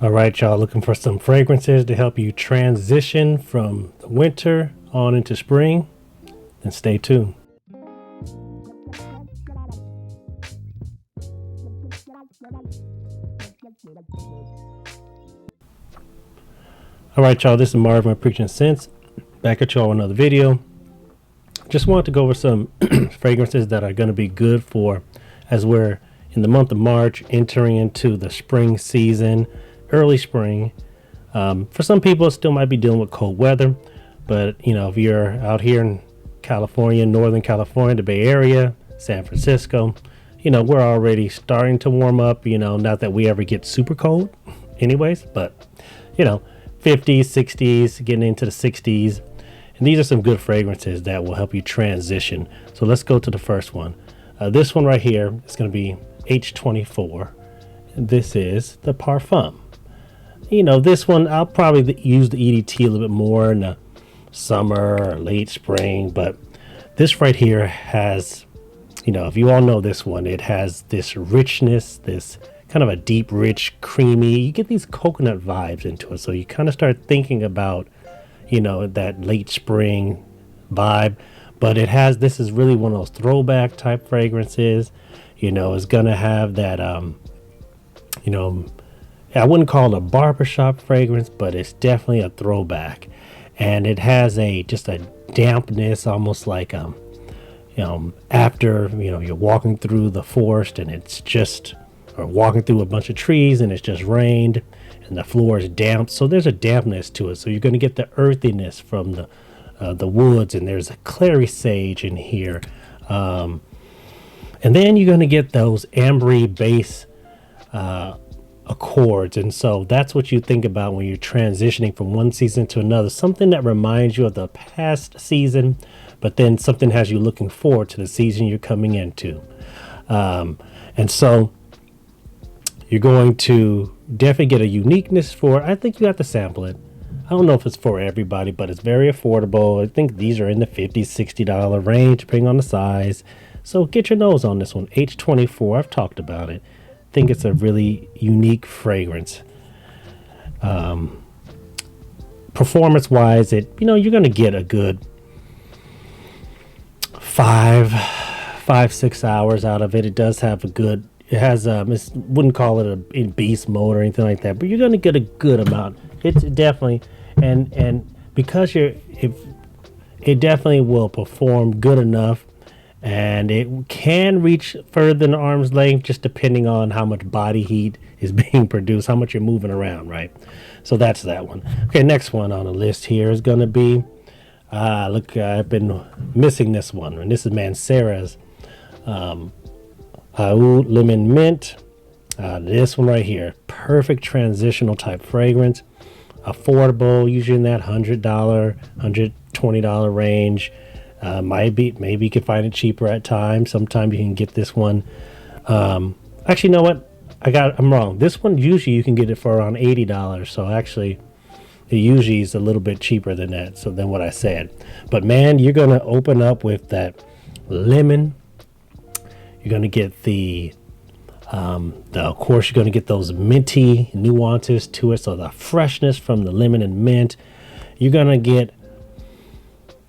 All right, y'all, looking for some fragrances to help you transition from the winter on into spring? Then stay tuned. All right, y'all, this is Marvin Preaching Sense. Back at y'all with another video. Just wanted to go over some fragrances that are going to be good for as we're in the month of March, entering into the spring season, early spring. For some people, it still might be dealing with cold weather, but you know, if you're out here in California, Northern California, the Bay Area, San Francisco, you know, we're already starting to warm up, you know, not that we ever get super cold anyways, but you know, 50s, 60s, getting into the 60s. And these are some good fragrances that will help you transition. So let's go to the first one. This one right here is going to be H24. This is the Parfum. You know, this one, I'll probably use the EDT a little bit more in the summer or late spring. But this right here has, you know, if you all know this one, it has this richness, this kind of a deep, rich, creamy. You get these coconut vibes into it. So you kind of start thinking about, you know, that late spring vibe. But it has, this is really one of those throwback type fragrances. You know, it's going to have that, you know, I wouldn't call it a barbershop fragrance, but it's definitely a throwback. And it has just a dampness, almost like, you know, after, you know, you're walking through the forest and it's just, or walking through a bunch of trees and it's just rained and the floor is damp. So there's a dampness to it. So you're going to get the earthiness from the woods, and there's a clary sage in here. And then you're going to get those ambery base accords. And so that's what you think about when you're transitioning from one season to another. Something that reminds you of the past season, but then something has you looking forward to the season you're coming into. And so you're going to definitely get a uniqueness for it. I think you have to sample it. I don't know if it's for everybody, but it's very affordable. I think these are in the $50, $60 range, depending on the size. So get your nose on this one. H24, I've talked about it. I think it's a really unique fragrance. Performance-wise, you know, you're going to get a good 5-6 hours out of it. It does have a good, it has wouldn't call it a beast mode or anything like that, but you're going to get a good amount. It's definitely, and because it definitely will perform good enough, and it can reach further than arm's length, just depending on how much body heat is being produced, how much you're moving around, right? So that's that one. Okay, next one on the list here is going to be, look, I've been missing this one, and this is Mancera's Aoud Lemon Mint. This one right here, perfect transitional type fragrance, affordable, usually in that $100, $120 range. Maybe you can find it cheaper at times. Sometimes you can get this one. Actually, you know what? I'm wrong. This one usually you can get it for around $80. So actually, it usually is a little bit cheaper than that. So than what I said. But man, you're gonna open up with that lemon. You're gonna get of course, you're going to get those minty nuances to it. So the freshness from the lemon and mint. You're going to get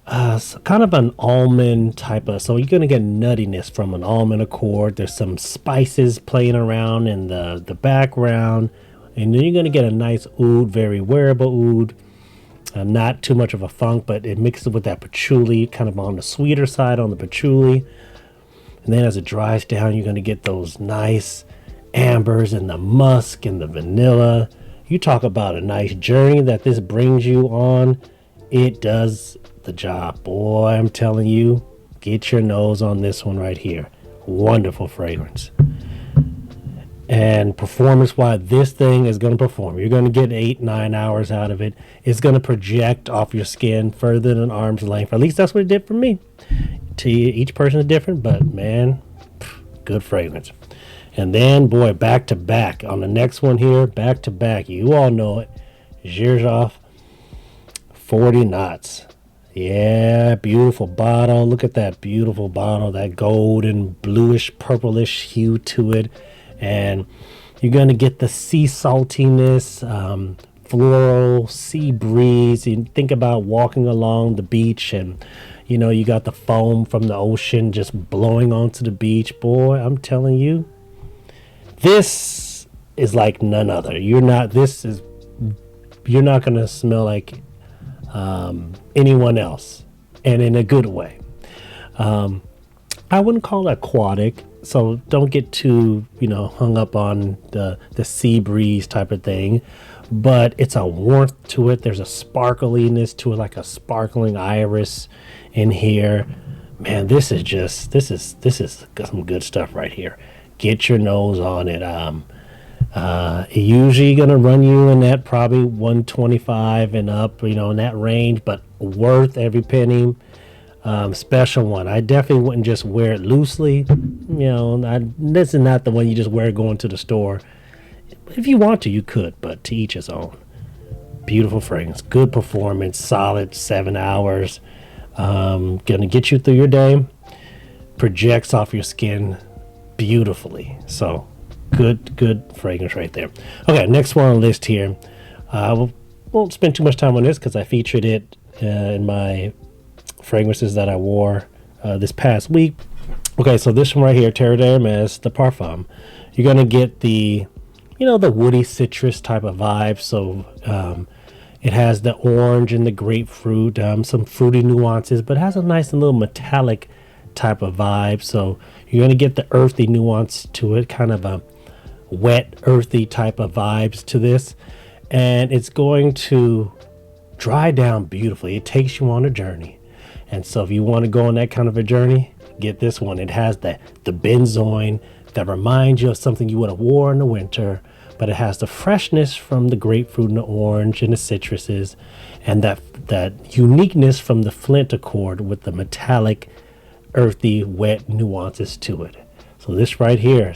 kind of an almond type of, so you're going to get nuttiness from an almond accord. There's some spices playing around in the background. And then you're going to get a nice oud, very wearable oud. Not too much of a funk, but it mixes with that patchouli, kind of on the sweeter side on the patchouli. And then as it dries down, you're going to get those nice ambers and the musk and the vanilla. You talk about a nice journey that this brings you on. It does the job. Boy, I'm telling you, get your nose on this one right here. Wonderful fragrance. And performance-wise, this thing is going to perform. You're going to get 8-9 hours out of it. It's going to project off your skin further than arm's length. At least that's what it did for me. To each person is different, but man, good fragrance. And then, boy, back to back on the next one here, back to back. You all know it. Xerjoff 40 knots. Yeah, beautiful bottle. Look at that beautiful bottle, that golden, bluish, purplish hue to it. And You're going to get the sea saltiness, floral, sea breeze. You think about walking along the beach and, you know, you got the foam from the ocean just blowing onto the beach. Boy, I'm telling you, this is like none other. You're not going to smell like anyone else, and in a good way. I wouldn't call it aquatic, so don't get too, you know, hung up on the sea breeze type of thing, but it's a warmth to it. There's a sparkliness to it, like a sparkling iris in here. Man, this is some good stuff right here. Get your nose on it. Usually gonna run you in that probably 125 and up, you know, in that range, but worth every penny. Special one. I definitely wouldn't just wear it loosely. You know, this is not the one you just wear going to the store. If you want to, you could, but to each his own. Beautiful fragrance, good performance, solid 7 hours. Gonna get you through your day. Projects off your skin beautifully. So good fragrance right there. Okay, next one on the list here. I won't spend too much time on this because I featured it in my fragrances that I wore this past week. Okay, so this one right here, Terre de Hermes, the Parfum. You're gonna get the, you know, the woody citrus type of vibe. So it has the orange and the grapefruit, some fruity nuances, but it has a nice little metallic type of vibe. So you're gonna get the earthy nuance to it, kind of a wet, earthy type of vibes to this, and it's going to dry down beautifully. It takes you on a journey, and so if you want to go on that kind of a journey, get this one. It has the benzoin that reminds you of something you would have wore in the winter, but it has the freshness from the grapefruit and the orange and the citruses, and that uniqueness from the flint accord with the metallic, earthy, wet nuances to it. So this right here,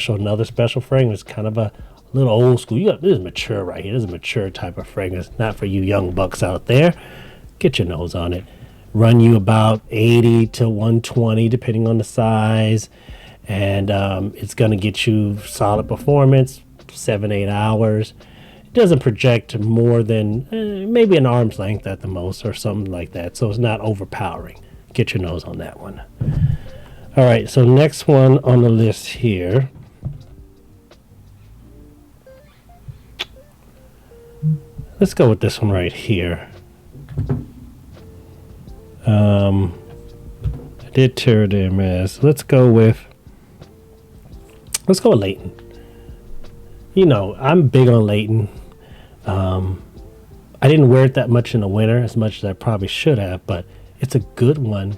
another special fragrance, kind of a little old school. This is mature right here. This is a mature type of fragrance, not for you young bucks out there. Get your nose on it. Run you about 80 to 120, depending on the size, and it's gonna get you solid performance, 7-8 hours. It doesn't project more than maybe an arm's length at the most, or something like that. So it's not overpowering. Get your nose on that one. All right, so next one on the list here. Let's go with this one right here. I did Terre de Hermes. Let's go with Layton. You know, I'm big on Layton. I didn't wear it that much in the winter, as much as I probably should have, but it's a good one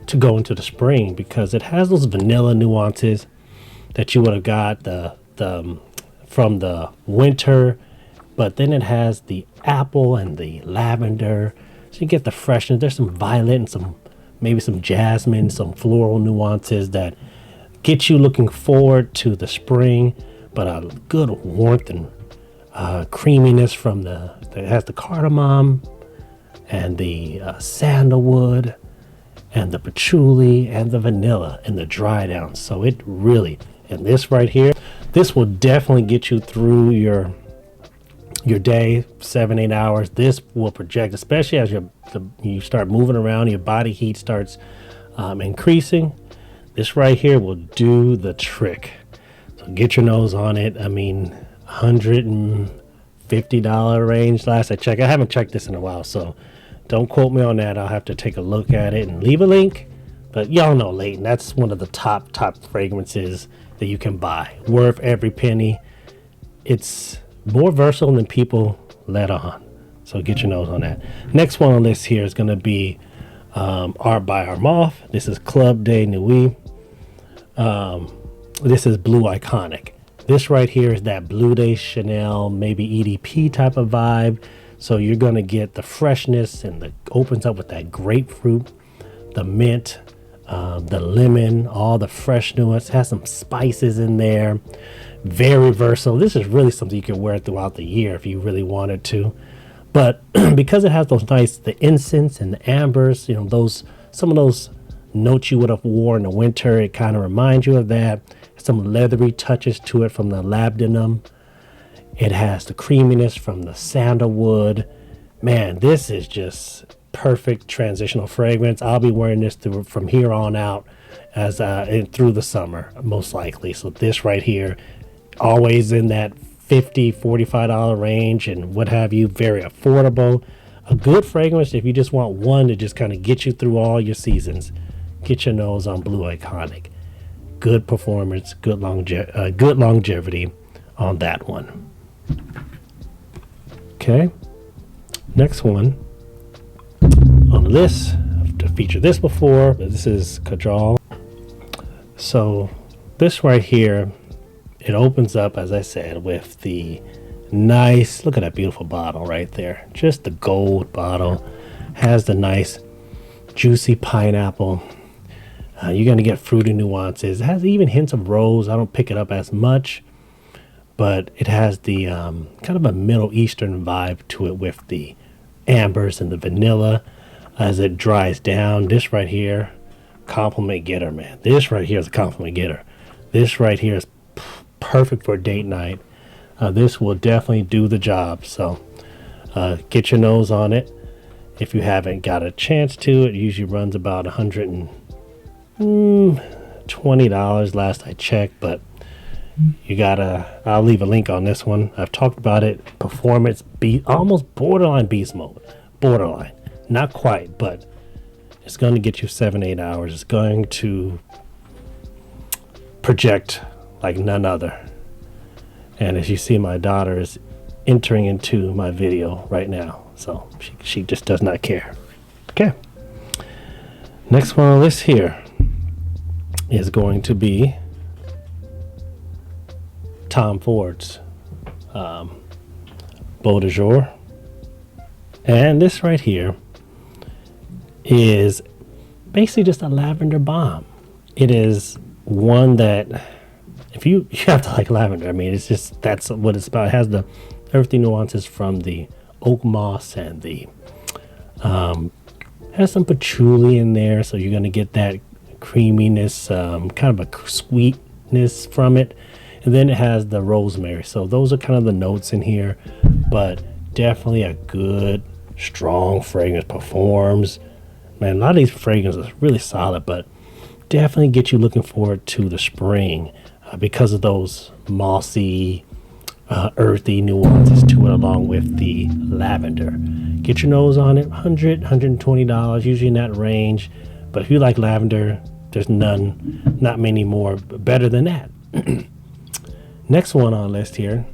to go into the spring because it has those vanilla nuances that you would have got from the winter, but then it has the apple and the lavender, so you get the freshness. There's some violet and maybe some jasmine, some floral nuances that get you looking forward to the spring, but a good warmth and creaminess from it has the cardamom and the sandalwood and the patchouli and the vanilla and the dry down. So it really, and this right here, this will definitely get you through your day, 7-8 hours. This will project, especially as you start moving around, your body heat starts increasing. This right here will do the trick. So get your nose on it. I mean, $150 range last I checked. I haven't checked this in a while, so don't quote me on that. I'll have to take a look at it and leave a link. But y'all know Layton, that's one of the top fragrances that you can buy. Worth every penny. It's more versatile than people let on. So get your nose on that. Next one on this here is going to be Art by Armaf. This is Club de Nuit. This is Blue Iconic. This right here is that Bleu de Chanel, maybe EDP type of vibe. So you're going to get the freshness, and it opens up with that grapefruit, the mint, the lemon, all the fresh nuance. It has some spices in there. Very versatile. This is really something you can wear throughout the year if you really wanted to. But because it has those the incense and the ambers, you know, some of those notes you would have worn in the winter, it kind of reminds you of that. It's some leathery touches to it from the labdanum. It has the creaminess from the sandalwood. Man, this is just perfect transitional fragrance. I'll be wearing this from here on out as through the summer, most likely. So this right here, always in that $50-$45 range and what have you, very affordable. A good fragrance if you just want one to just kind of get you through all your seasons. Get your nose on Blue Iconic. Good performance, good longevity on that one. Okay, next one on the list. I've featured this before, but this is Kajal. So this right here, it opens up, as I said, with the nice, look at that beautiful bottle right there. Just the gold bottle. Has the nice juicy pineapple. You're going to get fruity nuances. It has even hints of rose. I don't pick it up as much, but it has the kind of a Middle Eastern vibe to it with the ambers and the vanilla as it dries down. This right here, compliment getter, man. This right here is a compliment getter. This right here is perfect for a date night. This will definitely do the job. So get your nose on it. If you haven't got a chance to, it usually runs about $120 last I checked, but you gotta, I'll leave a link on this one. I've talked about it. Performance, almost borderline beast mode. Borderline, not quite, but it's going to get you 7-8 hours. It's going to project like none other. And as you see, my daughter is entering into my video right now, so she just does not care. Okay, next one on this here is going to be Tom Ford's Beau de Jour. And this right here is basically just a lavender bomb. It is one that, if you have to like lavender, I mean, it's just, that's what it's about. It has the earthy nuances from the oak moss and the has some patchouli in there, so you're going to get that creaminess, kind of a sweetness from it. And then it has the rosemary. So those are kind of the notes in here, but definitely a good, strong fragrance. Performs. Man, a lot of these fragrances are really solid, but definitely get you looking forward to the spring because of those mossy, earthy nuances to it, along with the lavender. Get your nose on it. $120, usually in that range. But if you like lavender, there's not many more better than that. Next one on the list here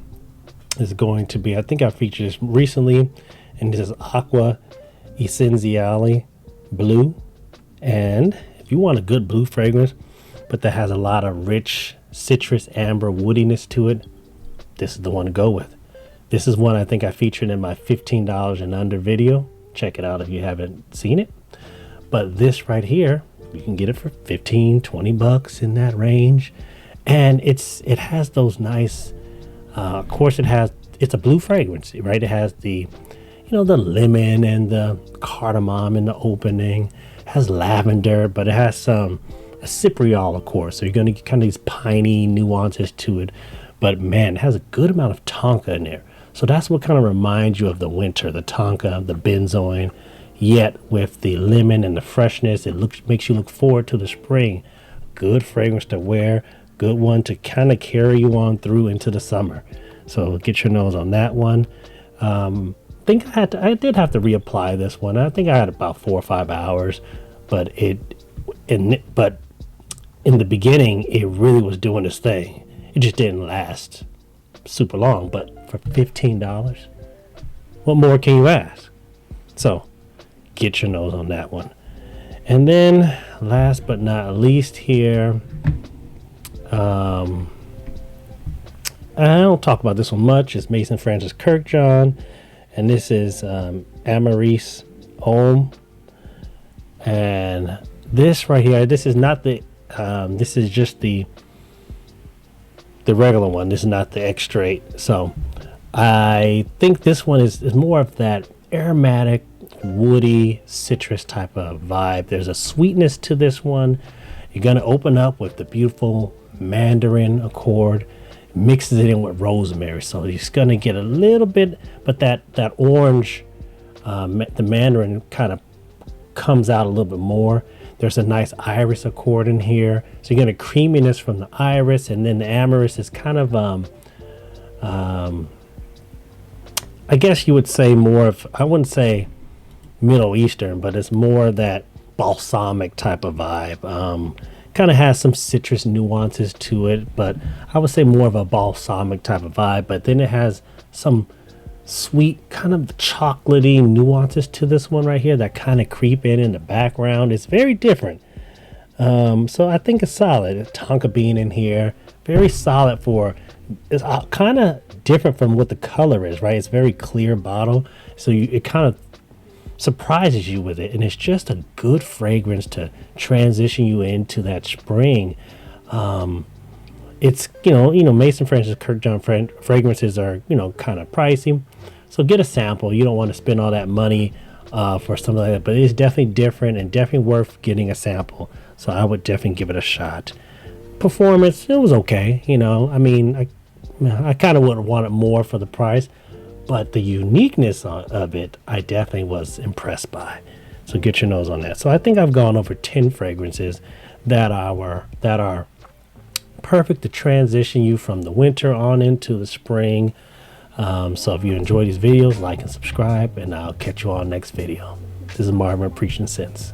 is going to be, I think I featured this recently, and this is Acqua Essenziale Blu. And if you want a good blue fragrance, but that has a lot of rich citrus amber woodiness to it, this is the one to go with. This is one I think I featured in my $15 and under video. Check it out if you haven't seen it. But this right here, you can get it for 15-20 bucks in that range. And it has those nice, of course it's a blue fragrance, right? It has the, the lemon and the cardamom in the opening. It has lavender, but it has some a cypriol, of course. So you're going to get kind of these piney nuances to it. But man, it has a good amount of tonka in there. So that's what kind of reminds you of the winter, the tonka, the benzoin, yet with the lemon and the freshness, it makes you look forward to the spring. Good fragrance to wear. Good one to kind of carry you on through into the summer. So get your nose on that one. I think I did have to reapply this one. I think I had about 4 or 5 hours, but in the beginning it really was doing its thing. It just didn't last super long, but for $15, what more can you ask? So get your nose on that one. And then last but not least here, I don't talk about this one much. It's Maison Francis Kurkdjian, and this is Amyris Homme. And this right here, this is not the this is just the regular one. This is not the extrait. So I think this one is more of that aromatic, woody, citrus type of vibe. There's a sweetness to this one. You're going to open up with the beautiful mandarin accord, mixes it in with rosemary. So he's going to get a little bit, but that orange, the mandarin kind of comes out a little bit more. There's a nice iris accord in here. So you get a creaminess from the iris, and then the amyris is kind of, I guess you would say more of, I wouldn't say Middle Eastern, but it's more that balsamic type of vibe. Kind of has some citrus nuances to it, but I would say more of a balsamic type of vibe. But then it has some sweet kind of chocolatey nuances to this one right here that kind of creep in the background. It's very different. So I think it's solid. Tonka bean in here, very solid for, it's kind of different from what the color is, right? It's very clear bottle, so it kind of surprises you with it, and it's just a good fragrance to transition you into that spring. It's Maison Francis Kurkdjian fragrances are kind of pricey, so get a sample. You don't want to spend all that money for something like that, but it's definitely different and definitely worth getting a sample. So I would definitely give it a shot. Performance, it was okay. I mean, I kind of would have wanted more for the price, but the uniqueness of it, I definitely was impressed by. So get your nose on that. So I think I've gone over 10 fragrances that are perfect to transition you from the winter on into the spring. So if you enjoy these videos, like and subscribe, and I'll catch you all next video. This is Marvin preaching sense.